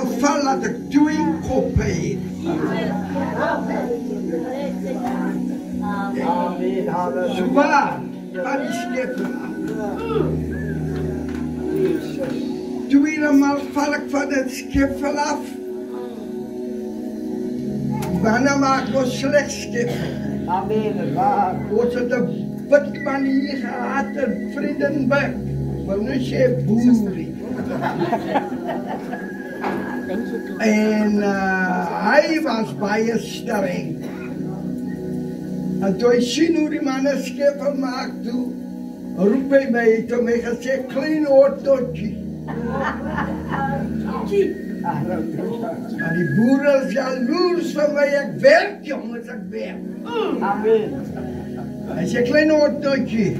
geval dat ek 2 koppe het. So waar, wat die skepper af. Tweede maal val ek van het skepper af. Wanneer maak ons slecht skepper. Ons het een bidman hier gehad in Vredenburg. Maar nu sê boerie. En hy was baie streng. En toe hy sien hoe die man een skepper maak toe, roep hy my, het hy my gesê, klein oortotjie. En die boer is jaloers van my, ek werk jongens, ek werk. Hy sê, klein oortotjie.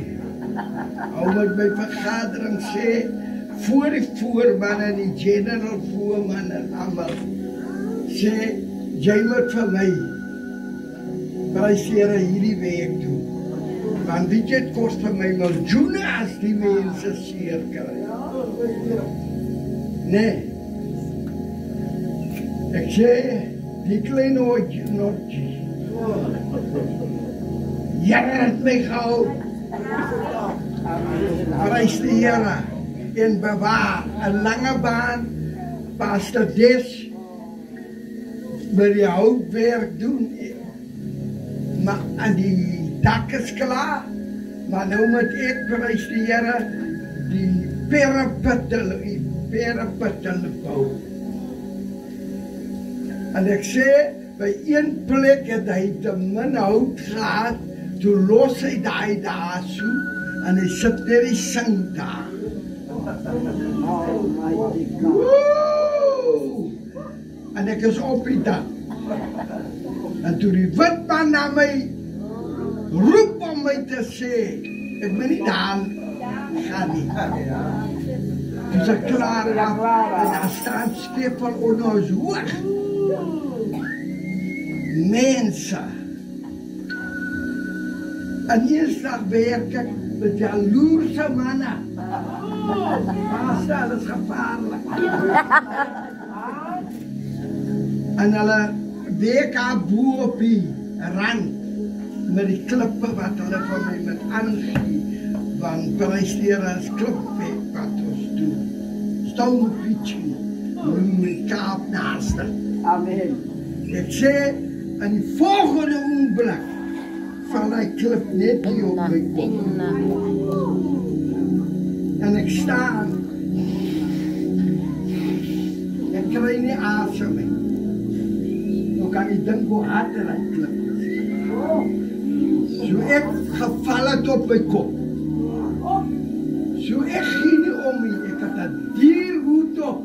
Hou met my vergadering sê, voor die voorman en die general voorman en allemaal, sê, jy moet vir my prijsere hierdie week doen. Want weet jy, het kost vir my miljoene as die mense seer kry. Nee. Ek sê, die klein notjie. Here het my gehou. Prys die Here en bewaar. 'n lange baan, Pastor Des, met die houtwerk doen. Maar aan die dak is klaar, maar nou moet ek, prys die Here, die pereputtel bou. En ek sê, by een plek het hy te min hout gehad, toe los hy daai daar so, en hy sit net die sing daar. En ek is op die dak. En toe die witman na my roep om my te sê, ek moet nie daar gaan nie. Toe is ek klaar af, en daar staan skepper onder ons hoog. Mense. En eerst dag werk ek met jaloerse manne. Dat is gevaarlik. En hulle week haar boer op die rand met die klippe wat hulle van my met aangee. Want prys die Here is klipwerk wat ons doen. Stone pitching. Met die kaap naaste. Amen. Ek sê, in die volgende oomblik val hy klip net hier op my kop. En ek staan. Ek kry nie asem nie. Nou kan ek dink hoe hard hy klip. So ek geval het op my kop. So ek ging nie om nie. Ek het 'n dierhoed op.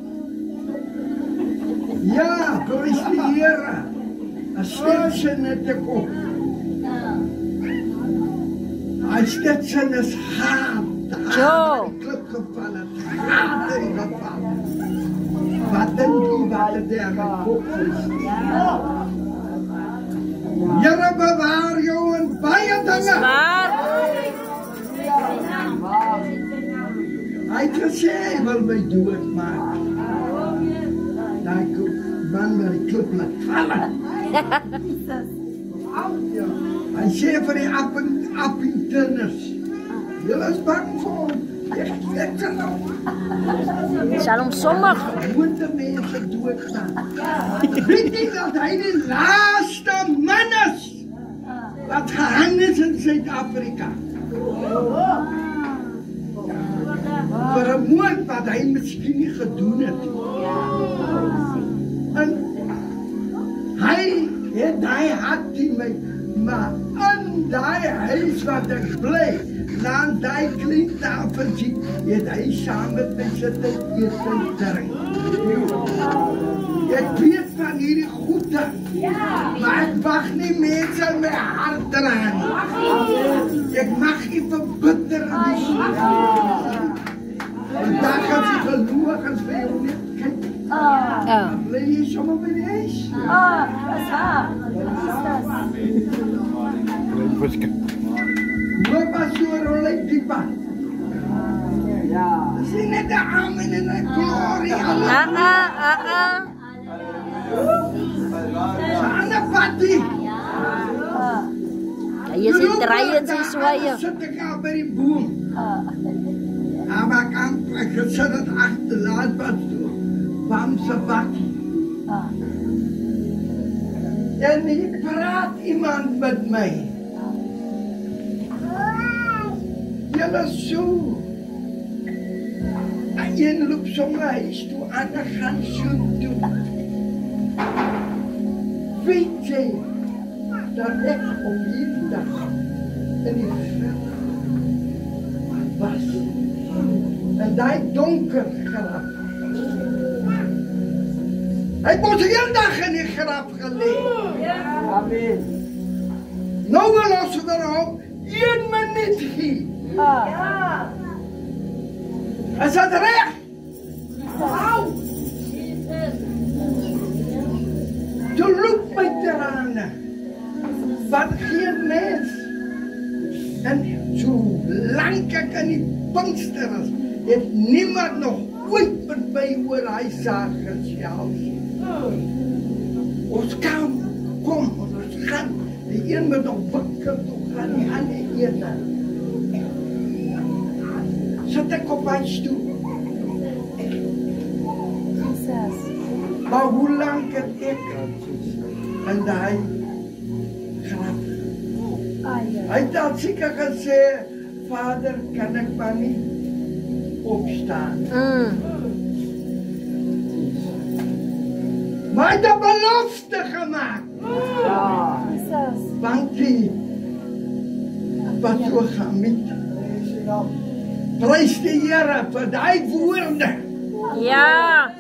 Ja, prys die Here. 'n Stetson het ek op. Hy Stetson is hard. Die klip geval het. Hard in geval. Wat dink jy wat het daar my kop is? Here bewaar jou in baie dinge. Hy het gesê, hy wil my doodmaak. Daai man met die klip laat vallen. Hy sê vir die appeltenners, julle is bang vir hom. Ek sal nou. Sal hom sommer. Gewone mense doodgaan. Weet jy dat hy die laaste man is wat gehang is in Suid-Afrika? Vir 'n moord wat hy miskien nie gedoen het. En hy het daai hart in my, maar in daai huis wat ek bly, na daai klein tafeltjie, het hy saam met my sit en eet en drink. Ek weet van hierdie goede, maar ek mag nie mense in my hart dra nie. Ek mag nie verbitter wees. En daar gaan sy geloof en vir jou net kyk. Dan bly jy sommer by die huis. Dis haar. Loop as jy rol uit die pad. Sing net 'n amen en 'n glorie. Sana pati. Kaya si Trayan si Suwaya. Sa taka by die boom. Maar kan gesit het agterlaat wat toe. Bam sa bakkie. En hier praat iemand met my. Julle so. Een loop sommer huis toe, ander gaan soen toe. Weet jy, dat ek op hierdie dag in die graf was. En die donker graf. Hy het ons heel dag in die graf gelê. Amen. Nou wil ons daarop 1 minuut gee. Is dat reg? Wow! Toe loop my trane. Wat geen mens. En so lank ek in die Pinkster is, het niemand nog ooit met my oor hy saak gesels. Ons kan, kom, ons gaan. Die een met nog winkel toe gaan, die ander ene. Sit ek op my stoel. Maar hoe lang het ek in die graf? Hy het al seker gesê, Vader, kan ek maar nie opstaan. Maar hy het 'n belofte gemaak. Bankie, wat so gemiet. Prys die Here vir die woorde. Ja.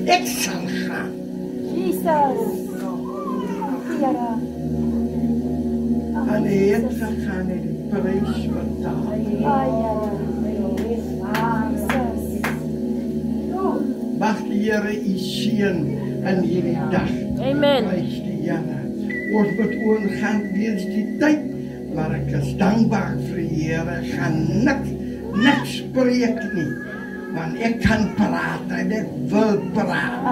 Ek sal gaan. Jesus. En hy het gegaan en die prys betaal. Mag die Here u seën in hierdie dag. Amen. Prys die Here. Ons moet oorgaan weens die tyd, maar ek is dankbaar vir die Here. Gaan niks spreek nie, want ek kan praat en ek wil praat.